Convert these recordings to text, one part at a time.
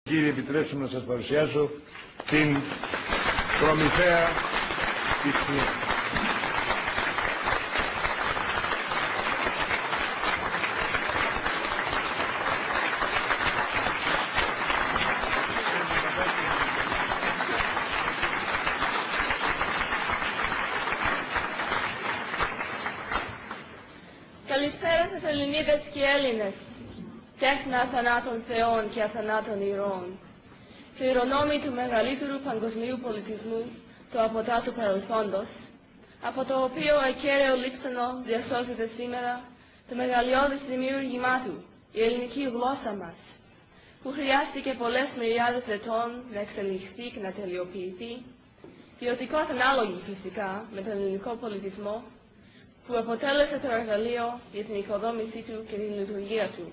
Κύριε, επιτρέψτε να σας παρουσιάσω την προμηθέα της Κνίας. Καλησπέρα στις Ελληνίδες και Έλληνες, τέχνα αθανάτων θεών και αθανάτων ηρώων, κληρονόμοι του μεγαλύτερου παγκοσμίου πολιτισμού, του αποτάτου παρελθόντος, από το οποίο ακέραιο λείψανο διασώζεται σήμερα το μεγαλειώδες δημιούργημά του, η ελληνική γλώσσα μας, που χρειάστηκε πολλές μυριάδες ετών να εξελιχθεί και να τελειοποιηθεί, ποιοτικώς ανάλογη φυσικά με τον ελληνικό πολιτισμό, που αποτέλεσε το εργαλείο για την οικοδόμησή του και την λειτουργία του.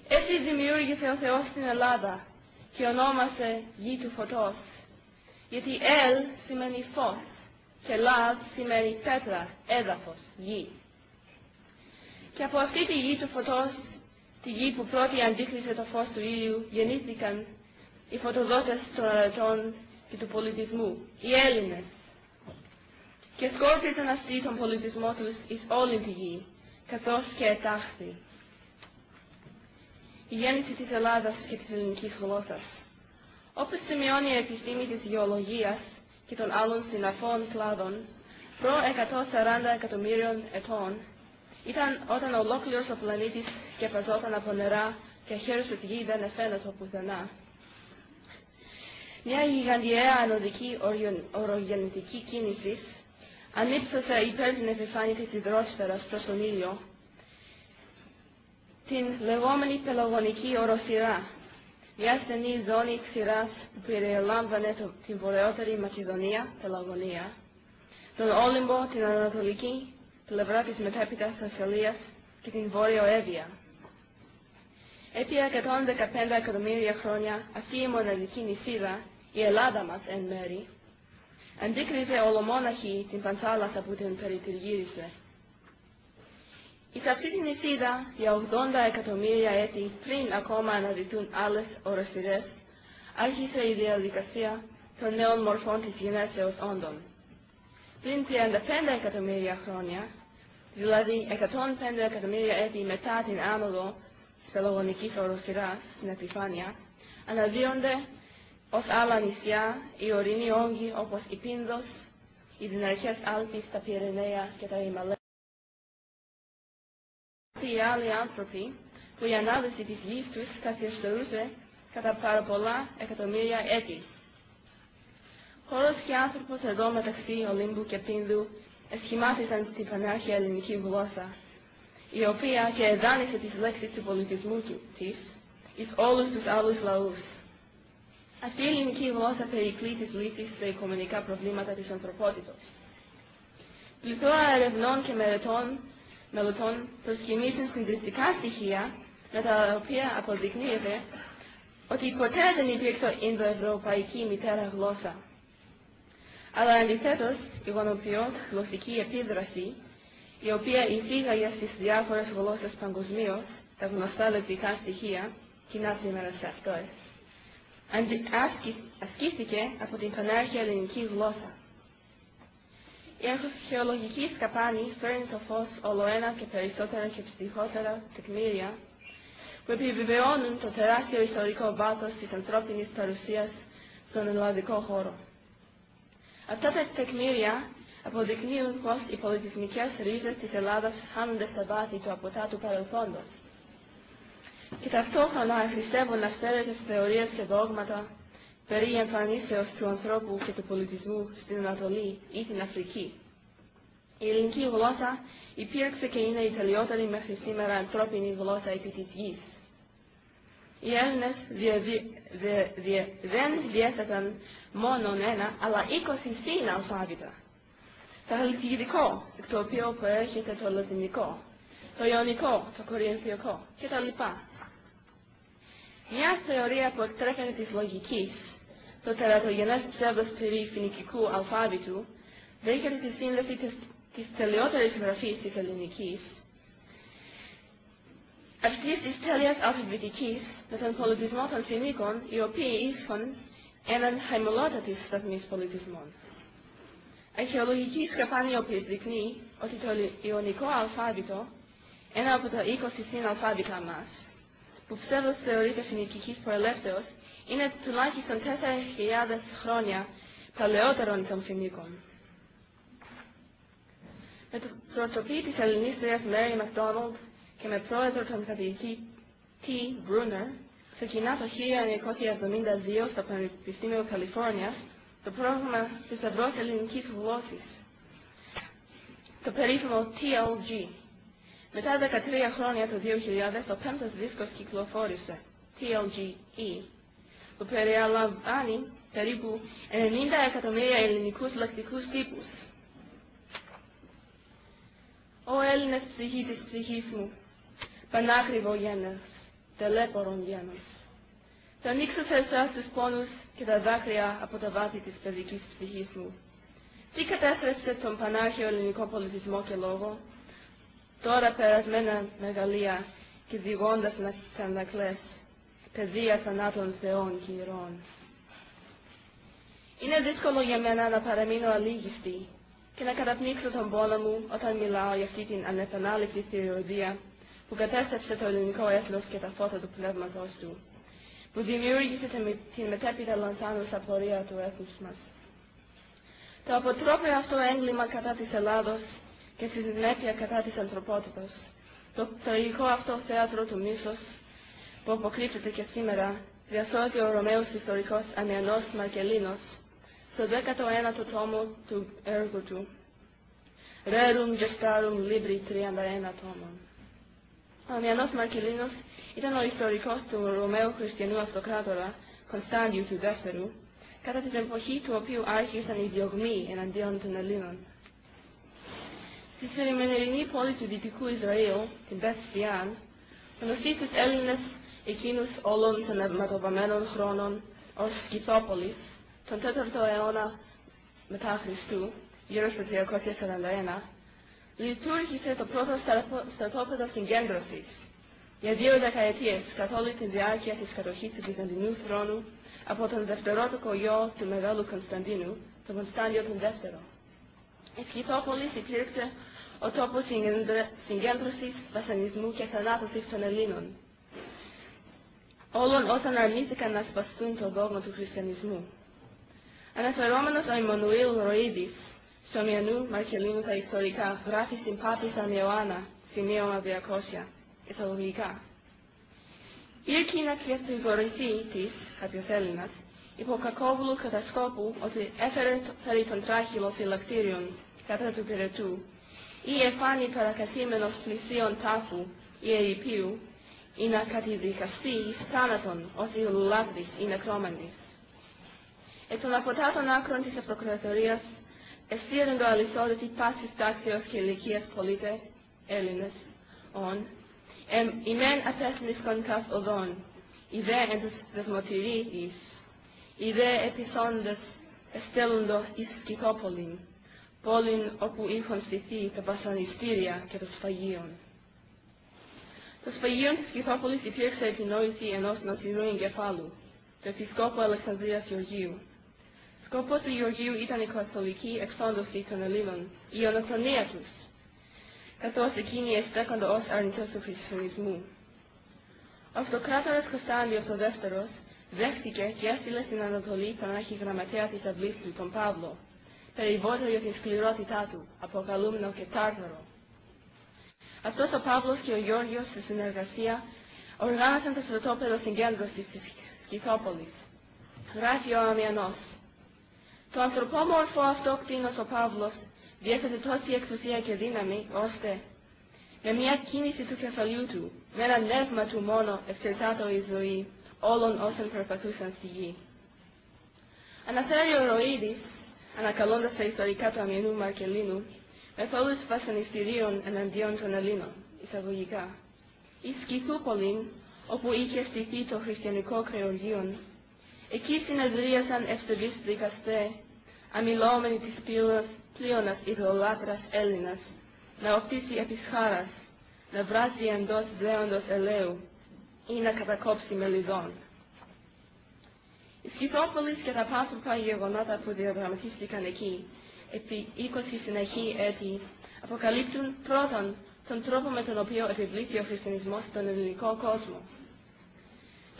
Έτσι δημιούργησε ο Θεός στην Ελλάδα και ονόμασε γη του φωτός, γιατί ελ σημαίνει φως και λαβ σημαίνει πέτρα, έδαφος, γη. Και από αυτή τη γη του φωτός, τη γη που πρώτη αντίκρισε το φως του ήλιου, γεννήθηκαν οι φωτοδότες των αρετών και του πολιτισμού, οι Έλληνες. Και σκόρπισαν αυτοί τον πολιτισμό τους εις όλη τη γη, καθώς και ετάχθη. Η γέννηση της Ελλάδας και της ελληνικής γλώσσας. Όπως σημειώνει η επιστήμη της γεωλογίας και των άλλων συναφών κλάδων, προ 140 εκατομμύριων ετών, ήταν όταν ολόκληρος ο πλανήτης σκεπαζόταν από νερά και χέρος της γη δεν εφαίνεται πουθενά. Μια γιγαντιαία ανωδική ορογεννητική κίνηση ανύψωσε υπέρ την επιφάνεια της υδρόσφαιρας προς τον ήλιο, την λεγόμενη πελογονική οροσειρά, μια στενή ζώνη ξηράς που περιελάμβανε την βορειότερη Μακεδονία, Πελαγωνία, τον Όλυμπο, την ανατολική πλευρά της μετέπειτα Θεσσαλίας και την Βόρειο Εύβοια. Επί 115 εκατομμύρια χρόνια αυτή η μοναδική νησίδα, η Ελλάδα μας εν μέρη, αντίκριζε ολομόναχη την πανθάλασσα που την περιτριγύρισε. Εις αυτή την νησίδα, για 80 εκατομμύρια έτη πριν ακόμα αναδυθούν άλλες οροσειρές, άρχισε η διαδικασία των νέων μορφών της γενέσεως όντων. Πριν 35 εκατομμύρια χρόνια, δηλαδή 105 εκατομμύρια έτη μετά την άνοδο της πελογονικής οροσειράς στην επιφάνεια, αναδύονται ως άλλα νησιά, οι ορεινοί όγκοι όπως η Πίνδος, οι δυναρχές Άλπεις, τα Πυρηναία και τα Ιμαλαία. Οι άλλοι άνθρωποι που η ανάδυση της γης τους καθυστερούσε κατά πάρα πολλά εκατομμύρια έτη. Χώρος και άνθρωπος εδώ μεταξύ Ολύμπου και Πίνδου εσχημάτισαν την πανάρχια ελληνική γλώσσα, η οποία και εδάνισε τις λέξεις του πολιτισμού της εις όλους τους άλλους λαούς. Αυτή η ελληνική γλώσσα περικλεί τις λύσεις στα οικουμενικά προβλήματα της ανθρωπότητος. Πληθώρα ερευνών και μελετών προσκυνήσαν συντριπτικά στοιχεία με τα οποία αποδεικνύεται ότι ποτέ δεν υπήρξε Ινδοευρωπαϊκή μητέρα γλώσσα. Αλλά αντιθέτως, η γονοποιώς γλωσσική επίδραση, η οποία εισήγαγε στις διάφορες γλώσσες παγκοσμίως τα γνωστά λεκτικά στοιχεία, κοινά σήμερα σε αυτές, ασκήθηκε από την πανάρχια ελληνική γλώσσα. Η αρχαιολογική σκαπάνη φέρνει το φως ολοένα και περισσότερα και ψυχότερα τεκμήρια που επιβεβαιώνουν το τεράστιο ιστορικό βάθος της ανθρώπινης παρουσίας στον ελλαδικό χώρο. Αυτά τα τεκμήρια αποδεικνύουν πως οι πολιτισμικές ρίζες της Ελλάδας χάνονται στα βάθη του αποτάτου παρελθόντος και ταυτόχρονα αχρηστεύουν αυθαίρετες θεωρίες και δόγματα περί εμφανίσεως του ανθρώπου και του πολιτισμού στην Ανατολή ή την Αφρική. Η ελληνική γλώσσα υπήρξε και είναι η τελειότερη μέχρι σήμερα ανθρώπινη γλώσσα επί της γης. Οι Έλληνες δεν διέθεταν μόνον ένα, αλλά 20 συν αλφάβητα. Το χαλκιδικό, εκ του οποίου προέρχεται το λατινικό, το ιωνικό, το κορινθιακό κτλ. Μια θεωρία που εκτρέφεται της λογικής, το τερατογενές ψεύδος περί φοινικικού αλφάβητου, δέχεται τη σύνδεση της τελειότερης γραφής της ελληνικής Αυτής της τέλειας αλφαβητικής με τον πολιτισμό των Φινίκων, οι οποίοι είχαν έναν χαμηλότατης σταθμής πολιτισμών. Αρχαιολογική σκαφάνεια επιδεικνύει ότι το Ιωνικό αλφάβητο, ένα από τα 20 συναλφάβητα μας, που ψεύδος θεωρείται φινικικής προελεύσεως, είναι τουλάχιστον 4.000 χρόνια παλαιότερον των Φινίκων. Με το προτροπή της Ελληνίστριας Mary MacDonald και με πρόεδρο τον καθηγητή T. Brunner, ξεκινά το 1972 στο Πανεπιστήμιο Καλιφόρνιας το πρόγραμμα της ευρώς ελληνικής γλώσσης, το περίφημο TLG. Μετά 13 χρόνια το 2000 ο πέμπτος δίσκος κυκλοφόρησε, TLG-E, που περιλαμβάνει περίπου 90 εκατομμύρια ελληνικούς λεκτικούς τύπους. Ο Έλληνας ψυχή της ψυχής μου, πανάκριβο γένος, τελέπορον γένος. Θα ανοίξω σε εσάς τους πόνους και τα δάκρυα από τα βάθη της παιδικής ψυχής μου. Τι κατέστρεψε τον πανάρχαιο ελληνικό πολιτισμό και λόγο, τώρα περασμένα μεγαλεία και διηγώντας κανακλές, παιδεία θανάτων θεών και ηρών. Είναι δύσκολο για μένα να παραμείνω αλήγιστη και να καταπνίξω τον πόνο μου όταν μιλάω για αυτή την ανεπανάληπτη θηριωδία που κατέστρεψε το ελληνικό έθνος και τα φώτα του πνεύματος του, που δημιούργησε την μετέπειτα λανθάνουσα πορεία του έθνους μας. Το αποτρόπαιο αυτό έγκλημα κατά της Ελλάδος και στη συνέπεια κατά της ανθρωπότητας, το τραγικό αυτό θέατρο του μίσος που αποκρύπτεται και σήμερα, διασώζει ο Ρωμαίος ιστορικός Αμιανός Μαρκελίνος στο 19ο τόμο του έργου του, Rerum Gestarum Libri 31 τόμων. Ο Αμιανός Μαρκελίνος ήταν ο ιστορικός του Ρωμαίου χριστιανού αυτοκράτορα Κωνσταντιου του Δεύτερου, κατά την εποχή του οποίου άρχισαν οι διωγμοί εναντίον των Ελλήνων. Στη σημερινή πόλη του Δυτικού Ισραήλ, την Μπεθ Σιάν, γνωστή στους Έλληνες εκείνους όλων των αιματοβαμμένων χρόνων ως Σκυθόπολης, τον 4ο αιώνα μετά Χριστού, γύρω στο 341, λειτουργήσε το πρώτο στρατόπεδο συγκέντρωσης για 2 δεκαετίες καθ' όλη τη διάρκεια της κατοχής του Βυζαντινού θρόνου από τον δευτερότοκο γιο του Μεγάλου Κωνσταντίνου, τον Κωνσταντιο τον Δεύτερο. Η Σκυθόπολης υπήρξε ο τόπος συγκέντρωσης, βασανισμού και θανάτωσης των Ελλήνων, όλων όσων αρνήθηκαν να σπαστούν το δόγμα του χριστιανισμού. Αναφερόμενος ο Ιμμανουήλ Ροίδης, στο Αμιανού Μαρκελίνου τα ιστορικά, γράφει στην Πάπισσα Ιωάννα, σημείωμα 200, εισαγωγικά. Ήρκει να κατηγορηθεί της, κάποιος Έλληνας, υπό κακόβουλου κατασκόπου ότι έφερε περί των τράχυλων φυλακτήριων κατά του πυρετού ή εφάνει παρακαθήμενος πλησίων τάφου ή ερειπίου ή να καταδικαστεί εις θάνατον ως υλολάτρης ή νεκρόμαντης. Εκ των αποτάτων άκρων της αυτοκρατορίας εστίαζαν το αλυσόδετη πάσης τάξεως και ηλικίας πολίτε, Έλληνες, οι μεν απέσνισκον καθ' οδόν, οι δε εν τους δεσμοτηρίης, οι δε επισόντες εστέλουντος εις Σκυθόπολην, πόλην όπου είχαν στηθεί τα βασανιστήρια και το σφαγίον. Το σφαγίον της Σκυθόπολης υπήρξε επινόηση ενός νοσηρού εγκεφάλου, του Επισκόπου Αλεξανδρίας Γεωργίου. Σκοπός του Γεωργίου ήταν η καθολική εξόντωση των Ελλήνων, η ολοκληρωνία τους, καθώς εκείνοι εστέκονται ως αρνητές του χριστιανισμού. Ο αυτοκράτορας Κωνσταντιος ο Δεύτερος δέχτηκε και έστειλε στην Ανατολή τον αρχιγραμματέα της αυλής του, τον Παύλο, περιβόητο για την σκληρότητά του, αποκαλούμενο και Τάρταρο. Αυτός ο Παύλος και ο Γεώργιος στη συνεργασία οργάνωσαν το στρατόπεδο συγκέντρωσης της Σκυθόπολης. Γράφει ο Αμιανός. Το ανθρωπόμορφο αυτό κτήνος ο Παύλος διέθετε τόση εξουσία και δύναμη, ώστε με μια κίνηση του κεφαλιού του, με ένα νεύμα του μόνο εξερτάτω η ζωή όλων όσων περπατούσαν στη γη. Αναφέρει ο Ροίδης, ανακαλώντας τα ιστορικά του Αμιανού Μαρκελίνου, μεθόδους βασανιστήριων εναντίον των Ελλήνων, εισαγωγικά. Η Σκυθούπολην, όπου είχε στηθεί το χριστιανικό κρεουργείο, εκεί συνεδρίασαν ευσεβείς δικαστέ, αμιλόμενοι της πλείονας ιδεολάτρας Έλληνας, να οφείσει επί χάρας, να βράσει εντός δέοντος ελαίου ή να κατακόψει μελιδών. Οι Σκυθόπολεις και τα πάθρωπα γεγονότα που διαδραματίστηκαν εκεί επί 20 συνεχή έτη αποκαλύπτουν πρώτον τον τρόπο με τον οποίο επιβλήθη ο χριστιανισμός στον ελληνικό κόσμο.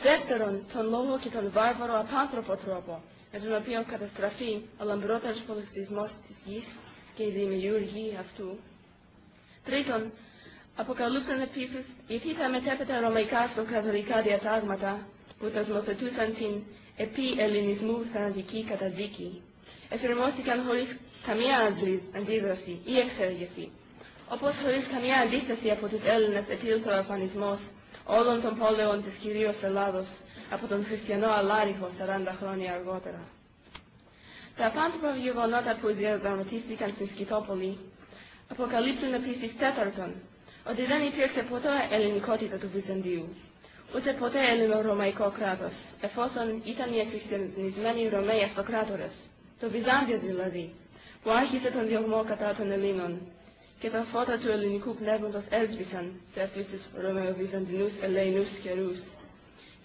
Δεύτερον, τον λόγο και τον βάρβαρο απάνθρωπο τρόπο με τον οποίο καταστραφεί ο λαμπρότερος πολιτισμός της γης και η δημιουργία αυτού. Τρίτον, αποκαλύπτουν επίσης γιατί τα μετέπειτα ρωμαϊκά αυτοκρατορικά διατάγματα που θεσμοθετούσαν την επί ελληνισμού θανατική καταδίκη εφαρμόστηκαν χωρίς καμία αντίδραση ή εξέργεση, όπως χωρίς καμία αντίσταση από τους Έλληνες επήλθε ο αφανισμός όλων των πόλεων της κυρίως Ελλάδος από τον χριστιανό Αλάριχο 40 χρόνια αργότερα. Τα απάνθρωπα γεγονότα που διαδραματίστηκαν στην Σκυθόπολη αποκαλύπτουν επίσης τέταρτον ότι δεν υπήρξε ποτέ ελληνικότητα του Βυζαντίου, ούτε ποτέ ελληνο-ρωμαϊκό κράτος, εφόσον ήταν οι εκχριστιανισμένοι Ρωμαίοι αυτοκράτορες, το Βυζάντιο δηλαδή, που άρχισε τον διωγμό κατά των Ελλήνων, και τα φώτα του ελληνικού πνεύματος έσβησαν σε αυτούς τους Ρωμαιοβυζαντινούς ελεηνούς καιρούς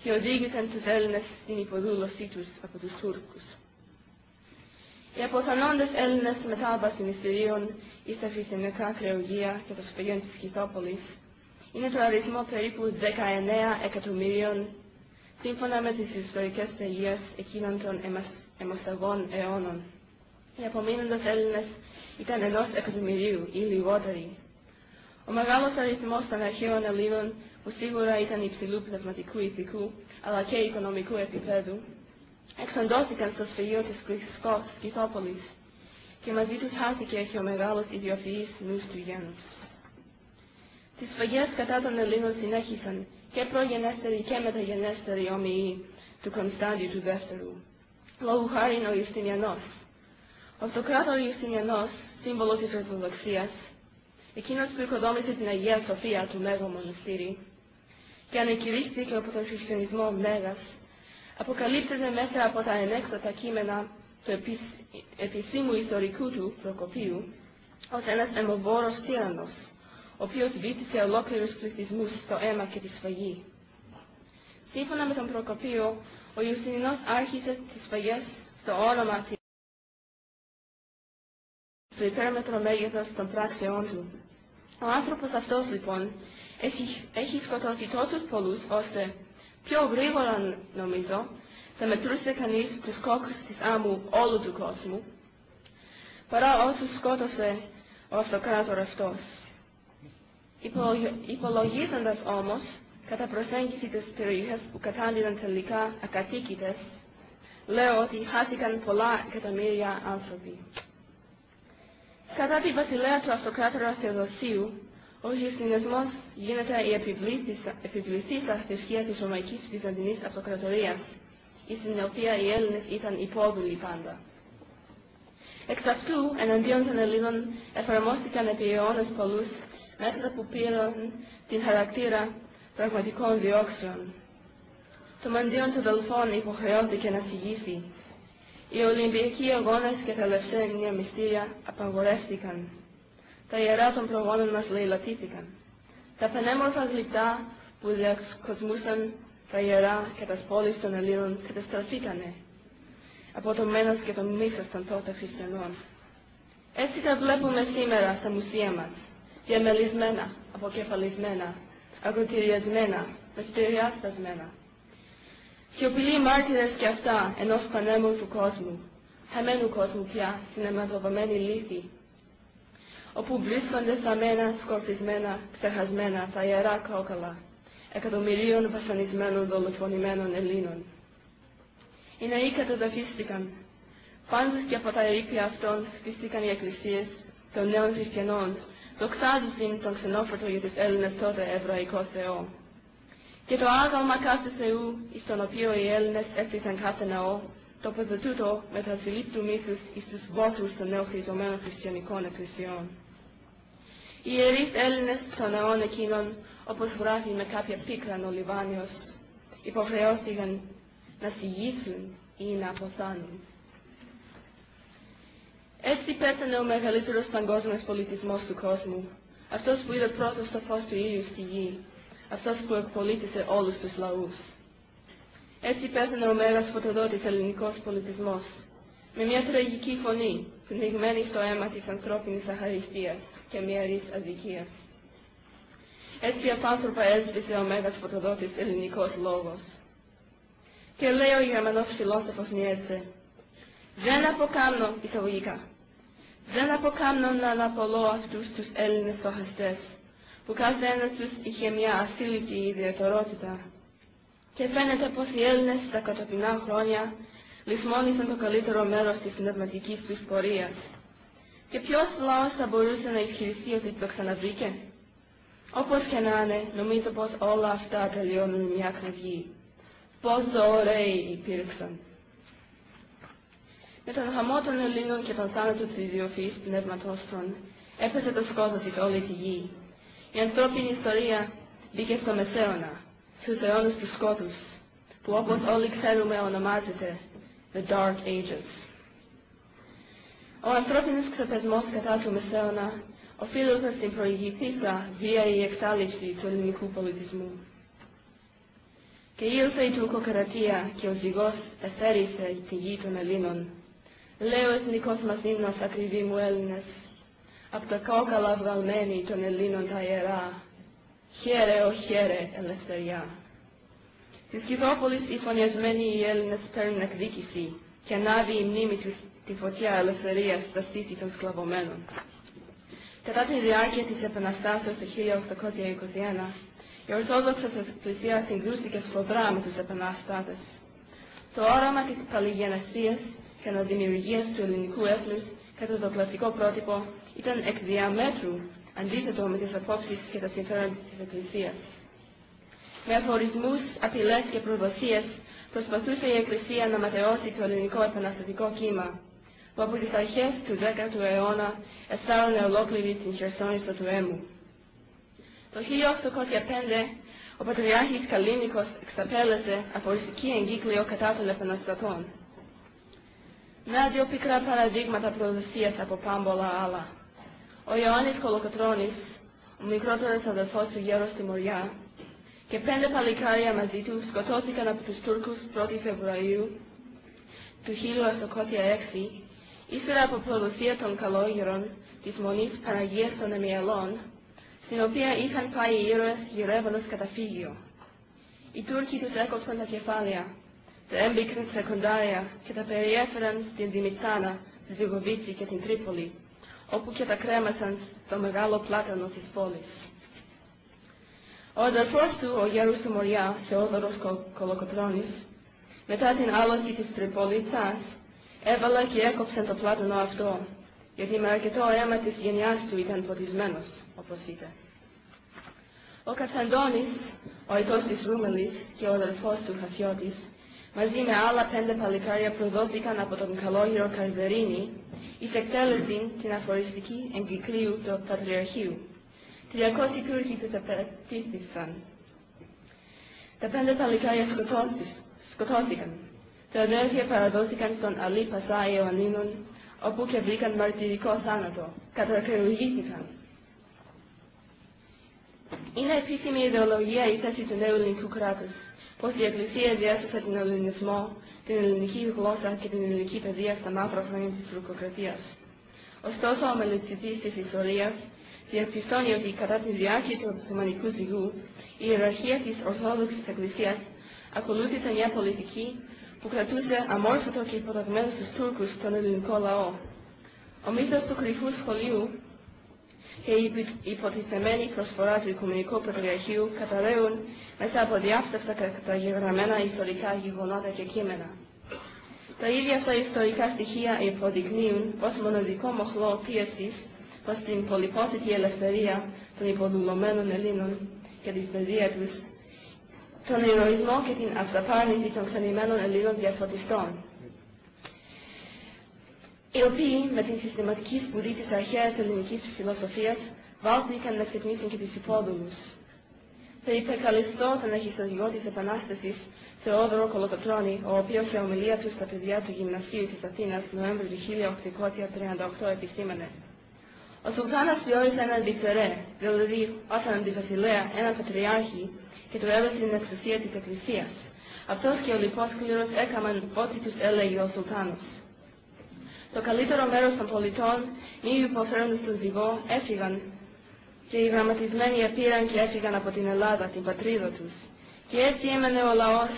και οδήγησαν τους Έλληνες στην υποδούλωσή τους από τους Τούρκους. Οι αποθανόντες Έλληνες μετάβαση μυστηρίων ή στα χριστιανικά κρεουργεία και το σφαγείο της Σκυθόπολης είναι το αριθμό περίπου 19 εκατομμυρίων σύμφωνα με τις ιστορικές στεγίες εκείνων των αιμοσταγών αιώνων. Οι απομείνοντες Έλληνες ήταν 1 εκατομμυρίου ή λιγότεροι. Ο μεγάλος αριθμός των αρχαίων Ελλήνων, που σίγουρα ήταν υψηλού πνευματικού ηθικού αλλά και οικονομικού επίπεδου, εξοντώθηκαν στο σφαγείο της Σκυθόπολης και μαζί τους χάθηκε και ο μεγάλος ιδιοφυής νους του γένους. Τις σφαγές κατά των Ελλήνων συνέχισαν και προγενέστεροι και μεταγενέστεροι ομοιοί του Κωνσταντιου του Δεύτερου. Λόγου χάριν ο Ιουστινιανός. Ο αυτοκράτορ Ιουστινιανός, σύμβολο της Ορθοδοξίας, εκείνος που οικοδόμησε την Αγία Σοφία του Μέγου Μοναστήρι και ανακηρύχθηκε από τον χριστιανισμό Μέγας, αποκαλύπτεται μέσα από τα ενέκδοτα κείμενα του επισήμου ιστορικού του Προκοπίου ως ένας αιμοβόρος τύραννος, ο οποίος βύθισε ολόκληρους πληθυσμούς στο αίμα και τη σφαγή. Σύμφωνα με τον Προκοπίο, ο Ιουστινιανός άρχισε τις σφαγές στο όνομα στο υπέρμετρο μέγεθος των πράξεών του. Ο άνθρωπος αυτός λοιπόν έχει σκοτώσει τόσους πολλούς ώστε πιο γρήγορα νομίζω θα μετρούσε κανείς τους κόκκους της άμμου όλου του κόσμου παρά όσους σκότωσε ο αυτοκράτορ αυτός. Υπολογίζοντας όμως κατά προσέγγιση τις περιοχές που κατάντηναν τελικά ακατοίκητες, λέω ότι χάθηκαν πολλά εκατομμύρια άνθρωποι. Κατά τη βασιλεία του αυτοκράτορα Θεοδοσίου, ο χριστιανισμός γίνεται η επιβληθήσα θρησκεία της Ρωμαϊκής Βυζαντινής Αυτοκρατορίας, στην οποία οι Έλληνες ήταν υπόδουλοι πάντα. Εξ αυτού, εναντίον των Ελλήνων εφαρμόστηκαν επί αιώνες πολλούς μέτρα που πήραν την χαρακτήρα πραγματικών διώξεων. Το μαντίον των Δελφών υποχρεώθηκε να συγγύσει. Οι Ολυμπιακοί αγώνες και τα λευσένια μυστήρια απαγορεύτηκαν. Τα ιερά των προγόνων μας λαιλατήθηκαν. Τα πανέμορφα γλυπτά που διακοσμούσαν τα ιερά και τα πόλεις των Ελλήνων καταστραφήκανε από το μένος και το μίσος των τότε χριστιανών. Έτσι τα βλέπουμε σήμερα στα μουσεία μας, διαμελισμένα, αποκεφαλισμένα, ακροτηριασμένα, μυστηριάσπασμένα. Σιωπηλοί μάρτυρες και αυτά ενός πανέμορφου κόσμου, χαμένου κόσμου πια, συναματοβαμένη λύθη, όπου βρίσκονται θαμμένα, σκορπισμένα, ξεχασμένα τα ιερά κόκαλα εκατομμυρίων βασανισμένων δολοφονημένων Ελλήνων. Οι ναοί καταδαφίστηκαν. Πάντως και από τα ερείπια αυτών χτίστηκαν οι εκκλησίες των νέων χριστιανών, δοξάζουσιν τον ξενόφερτο για τους Έλληνες τότε εβραϊκό Θεό. Και το άγαλμα κάθε Θεού, εις τον οποίο οι Έλληνες έκτισαν κάθε ναό, τοποθετούτο με τα συλλήπτου μίσους εις τους βόθρους των νεοχριζωμένων χριστιανικών εκκλησιών. Οι ιερείς Έλληνες των ναών εκείνων, όπως γράφει με κάποια πίκραν ο Λιβάνιος, υποχρεώθηκαν να συγγύσουν ή να αποθάνουν. Έτσι πέθανε ο μεγαλύτερος παγκόσμιος πολιτισμός του κόσμου, αυτός που είδε πρώτος το φως του ήλιου στη γη, αυτός που εκπολίτησε όλους τους λαούς. Έτσι πέθανε ο μέγας φωτοδότης ελληνικός πολιτισμός, με μια τραγική φωνή, πνιγμένη στο αίμα της ανθρώπινης αχαριστίας και μυαρής αδικίας. Έτσι απάνθρωπα έσβησε ο μέγας φωτοδότης ελληνικός λόγος. Και λέει ο Γερμανός φιλόσοφος Νιέτσε, δεν αποκάμνω, εισαγωγικά, δεν αποκάμνω να αναπολώ αυτούς τους Έλληνες στοχαστές, που καθένας τους είχε μια ασύλληπτη ιδιαιτερότητα. Και φαίνεται πως οι Έλληνες στα κατοπινά χρόνια λησμόνησαν το καλύτερο μέρος της πνευματικής τους πορείας. Και ποιος λαός θα μπορούσε να ισχυριστεί ότι το ξαναβρήκε? Όπως και να είναι, νομίζω πως όλα αυτά τελειώνουν μια κραυγή. Πόσο ωραίοι υπήρξαν. Με τον χαμό των Ελλήνων και τον θάνατο του ιδιοφυής πνεύματος των, έπεσε το σκότος εις όλη τη γη. Η ανθρώπινη ιστορία μπήκε στο Μεσαίωνα, στους αιώνες του σκότους, που όπως όλοι ξέρουμε ονομάζεται The Dark Ages. Ο ανθρώπινος ξεπεσμός κατά του Μεσαίωνα οφείλεται στην προηγηθήσα βίαιη εξάλληψη του ελληνικού πολιτισμού. Και ήλθε η τουρκοκρατία και ο ζυγός εθέρισε τη γη των Ελλήνων. Λέει ο εθνικός μας ύμνος, ακριβοί μου Έλληνες, απ' τα κόκαλα βγαλμένη των Ελλήνων τα ιερά, χαίρε ο χαίρε ελευθεριά. Στις Κηδρόπολης οι φωνιασμένοι οι Έλληνες παίρνουν εκδίκηση και ανάβει η μνήμη τους τη φωτιά ελευθερίας στα στήθη των σκλαβωμένων. Κατά τη διάρκεια της Επαναστάσεως το 1821, η Ορθόδοξα Εκκλησία συγκρούστηκε σφοδρά με τους επαναστάτες. Το όραμα της παλιγενεσίας και αναδημιουργίας του ελληνικού έθνους κατά το κλασικό πρότυπο ήταν εκ διαμέτρου αντίθετο με τις απόψεις και τα συμφέροντα της Εκκλησίας. Με αφορισμούς, απειλές και προδοσίες προσπαθούσε η Εκκλησία να ματαιώσει το ελληνικό επαναστατικό κύμα, που από τις αρχές του 10ου αιώνα εστάρωνε ολόκληρη την Χερσόνησο του Έμμου. Το 1805 ο Πατριάρχης Καλίνικος εξαπέλεσε αφοριστική εγκύκλιο κατά των επαναστατών. Με δύο πικρά παραδείγματα προδοσίας από πάμπολα άλλα. Ο Ιωάννης Κολοκοτρώνης, ο μικρότερος αδελφός του γέρου στη Μοριά, και 5 παλικάρια μαζί του σκοτώθηκαν από τους Τούρκους 1η Φεβρουαρίου του 1806, ύστερα από προδοσία των καλόγερων της Μονής Παναγίας των Εμιαλών, στην οποία είχαν πάει οι ήρωες γυρεύοντας καταφύγιο. Οι Τούρκοι τους έκοψαν τα κεφάλια, τα έμπηκαν σε κοντάρια και τα περιέφεραν στην Δημητσάνα, τη Ζυγοβίτση και την Τρίπολη, όπου και τα κρέμασαν στο μεγάλο πλάτανο της πόλης. Ο αδελφός του, ο γέρος του Μοριά, Θεόδωρος Κολοκοτρώνης, μετά την άλωση της Τριπολίτσας, έβαλε και έκοψε το πλάτανο αυτό, γιατί με αρκετό αίμα της γενιάς του ήταν ποτισμένος, όπως είπε. Ο Κατσαντώνης, ο αητός της Ρούμελης και ο αδελφός του Χασιώτης, μαζί με άλλα 5 παλικάρια προδόθηκαν από τον καλόγερο Καρδερίνη εις εκτέλεση την αφοριστική εγκυκλίου του Πατριαρχείου. 300 Τούρκοι τους επεκτήθησαν. Τα 5 παλικάρια σκοτώθηκαν. Τα αδέρφια παραδόθηκαν στον Αλή Πασά Ιωαννίνων, όπου και βρήκαν μαρτυρικό θάνατο. Κατακρεουργήθηκαν. Είναι επίσημη ιδεολογία η θέση του νέου ελληνικού κράτους, πως η Εκκλησία διέσωσε τον ελληνισμό, την ελληνική γλώσσα και την ελληνική παιδεία στα μαύρα χρόνια της τουρκοκρατίας. Ωστόσο, ο μελετητής της ιστορίας διαπιστώνει ότι κατά τη διάρκεια του Οθωμανικού ζυγού, η ιεραρχία της Ορθόδοξης Εκκλησίας ακολούθησε μια πολιτική που κρατούσε αμόρφωτο και υποταγμένο στους Τούρκους τον ελληνικό λαό. Ο μύθος του κρυφού σχολείου και η υποτιθεμένη προσφορά του Οικουμενικού Πατριαρχείου καταραίουν μέσα από διάφθαρτα καταγεγραμμένα ιστορικά γεγονότα και κείμενα. Τα ίδια αυτά ιστορικά στοιχεία υποδεικνύουν ως μοναδικό μοχλό πίεσης προς την πολυπόθητη ελευθερία των υποδουλωμένων Ελλήνων και την παιδεία τους, τον ηρωισμό και την αυταπάρνηση των ξενημένων Ελλήνων διαφωτιστών, οι οποίοι με την συστηματική σπουδή της αρχαίας ελληνικής φιλοσοφίας βάλθηκαν να ξυπνήσουν και τους υπόδουλους. Θα υπερκαλεστώ τον αρχιστρατηγό της Επανάστασης, Θεόδωρο Κολοκοτρώνη, ο οποίος σε ομιλία του στα παιδιά του Γυμνασίου της Αθήνας, Νοέμβρη του 1838, επισήμανε: Ο Σουλτάνας διόρισε έναν διξερέ, δηλαδή ως αντιβασιλέα, έναν πατριάρχη και του έδωσε την εξουσία της Εκκλησίας. Αυτός και ο λοιπός κλήρος έκαναν ό,τι τους έλεγε ο Σουλτάνος. Το καλύτερο μέρος των πολιτών, μη υποφέροντες του ζυγό, έφυγαν και οι γραμματισμένοι επήραν και έφυγαν από την Ελλάδα, την πατρίδα τους. Και έτσι έμενε ο λαός,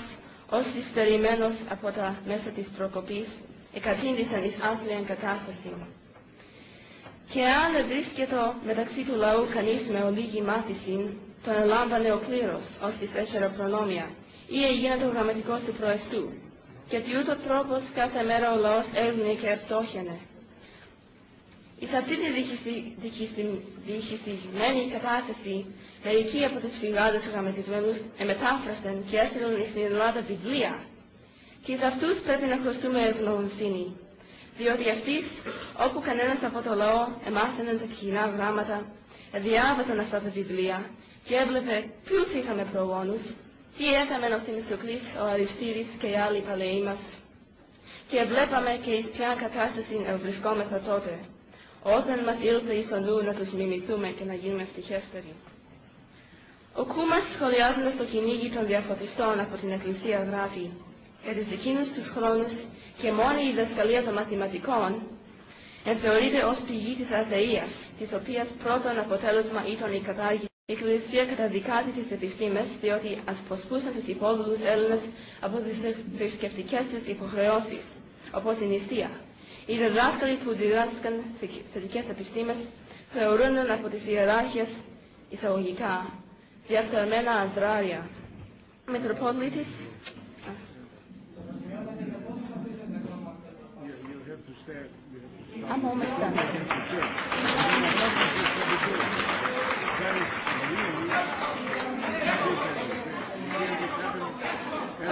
ως υστερημένος από τα μέσα της προκοπής, εκατήντησαν εις άθλια κατάσταση. Και αν βρίσκεται μεταξύ του λαού κανείς με ολίγη μάθηση, τον ελάμβανε ο κλήρος, ως της έφερε προνόμια, ή έγιναν γραμματικός του προεστού. Και τι ούτω τρόπος κάθε μέρα ο λαός έλυνε και επτόχαινε. Εις αυτή τη διχυσισμένη κατάσταση, μερικοί από τους φυγάδες γραμματισμένους εμετάφρασαν και έστειλαν στην Ελλάδα βιβλία. Και εις αυτούς πρέπει να χρωστούμε ευγνωμοσύνη, διότι αυτοίς, όπου κανένας από το λαό εμάσαιναν τα κοινά γράμματα, διάβαζαν αυτά τα βιβλία και έβλεπε ποιους είχαμε προγόνους, τι έκαναν ο Θεμιστοκλής, ο Αριστίδης και οι άλλοι παλαιοί μας. Και βλέπαμε και εις ποια κατάσταση βρισκόμεθα τότε, όταν μας ήλθε εις το νου να τους μιμηθούμε και να γίνουμε ευτυχέστεροι. Ο Κούμας, σχολιάζοντας το κυνήγι των διαφωτιστών από την Εκκλησία, γράφει: «Για τις εκείνους τους χρόνους και μόνη η διδασκαλία των μαθηματικών θεωρείται ως πηγή της αθείας, της οποίας πρώτον αποτέλεσμα ήταν η κατάργηση. Η Εκκλησία καταδικάζει τις επιστήμες, διότι ασποσπούσαν τους υπόδουλους Έλληνες από τις θρησκευτικές τους υποχρεώσεις, όπως η νηστεία. Οι διδάσκαλοι που διδάσκαν θετικές επιστήμες θεωρούνταν από τις ιεράρχες εισαγωγικά διαφθαρμένα αντράρια. Μητροπολίτης. I'm almost done.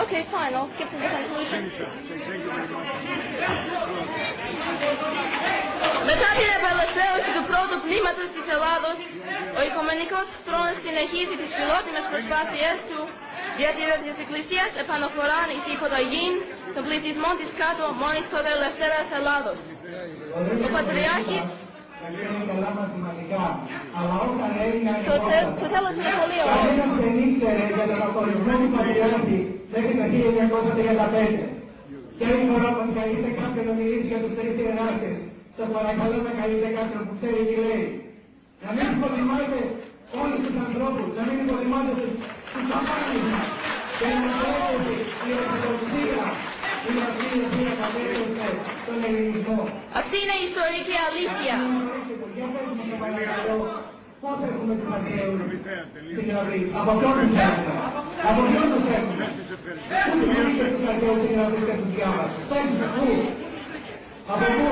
Okay, fine. I'll skip to the conclusion. Μετά την απελευθέρωση του πρώτου πλήματος της Ελλάδος, ο Οικουμενικός Θρόνος συνεχίζει τις φιλότιμες προσπάθειές του διατηρία της Εκκλησίας επαναφοράν εις υποταγήν των πληθυσμών της κάτω μόνης τότε ελευθέρας Ελλάδος. Ο Πατριάρχης στο τέλος είναι πολύ ωραίο. Κανένας δεν ήξερε για τον απολυμμένο Πατριάρχη μέχρι το 1935. Και άλλη φορά που καλείται κάποιον να μιλήσει για τους τρεις ιεράρχες, σας παρακαλώ να καλείτε κάποιον που ξέρει τι λέει. Να μην υποτιμάτε όλους τους ανθρώπους, να μην υποτιμάτε τους παπάνες μας και να τρέχετε η ορθοδοξία, η ορθοδοξία κατέρευσε τον ελληνισμό. Αυτή είναι η ιστορική αλήθεια. Για πες μου σε παρακαλώ, πώς έχουμε τους αρχαίους στην Κεραυνή, από ποιον τους έχουμε, από ποιον τους έχουμε. Πού τους βρήκε τους αρχαίους στην Κεραυνή και τους διάβασες, πέστε πού, από πού.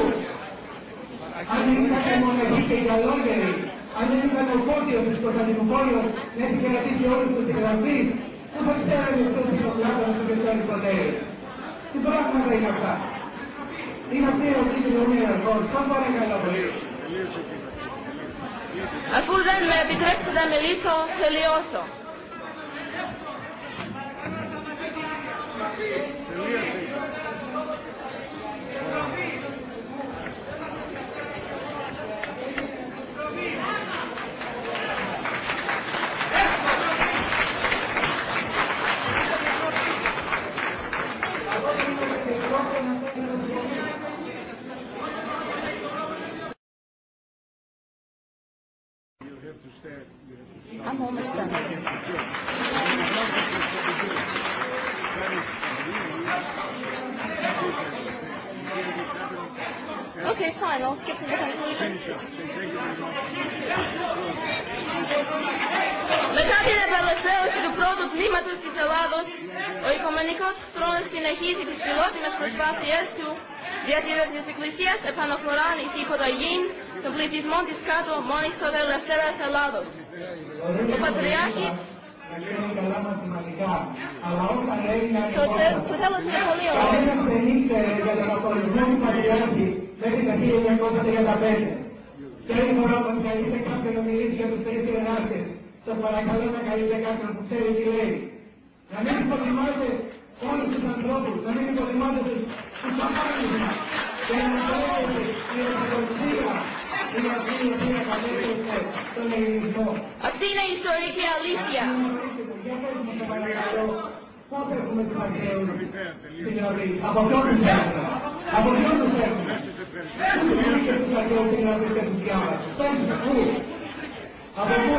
Αν δεν ήταν μοναχοί και οι αλόγεροι, αν δεν ήταν ο Φώτιος της Κωνσταντινούπολης να έχει κρατήσει όλους τους συγγραφείς, πού θα ξέρετε αυτός είναι ο Πλάτωνας του Κεστάρης Κοντέρης. Τι πράγματα είναι αυτά. Είναι αυτή η ερωτή του Ιεράρχων, σαν παρακαλώ πολύ. Αφού δεν με επιτρέψετε να μιλήσω, τελειώσω. I'm almost done. Okay, fine. I'll skip to the conclusion. Μετά την απελευθέρωση του πρώτου πλήματος της Ελλάδος, ο Οικουμενικός Θρόνος συνεχίζει τις φιλότιμες προσπάθειές του διατηρία της Εκκλησίας επαναφοράν εις υποταγήν των πληθυσμών της κάτω μόνης τότε ελευθέρας Ελλάδος. Ο Πατριάρχης στο τέλος είναι πολύ ωραίο. Κανένας δεν ήξερε για τον απολυμμένο Πατριάρχη μέχρι το 1935. Και άλλη φορά που καλείτε κάποιον να μιλήσει για τους τρεις ιεράρχες, σας παρακαλώ να καλείτε κάποιον που ξέρει τι λέει. Να μην υποτιμάτε όλους τους ανθρώπους, να μην υποτιμάτε τους παπάνες μας και να τρέχετε η ορθοδοξία, η είναι αυτή η οποία κατέθεσε τον ελληνισμό. Αυτή είναι η ιστορική αλήθεια. Για πες μου σε παρακαλώ, πώς έχουμε τους αρχαίους στην Ευρωπή, από ποιον τους έχουμε, από ποιον τους έχουμε. Πού τους βρήκε τους αρχαίους στην Ευρωπή και τους διάβασε, πες μου, πού, από πού.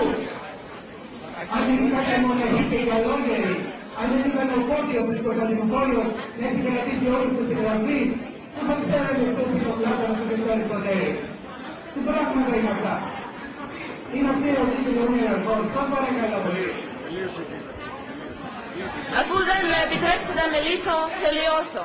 Αν δεν ήταν μοναχοί και οι καλόγεροι, αν δεν ήταν ο Φώτιος της Κωνσταντινούπολης να έχει κρατήσει όλους τους Ευρωπείς, πού θα ξέρετε αυτός οι κοκλάδες που δεν ξέρει ποτέ. Τι πράγματα είναι αυτά. Είναι αυτή η ερωτή του Λεωνίου Ερχόν. Σας παρακαλώ πολύ. Αφού δεν με επιτρέψετε να μιλήσω, τελειώσω.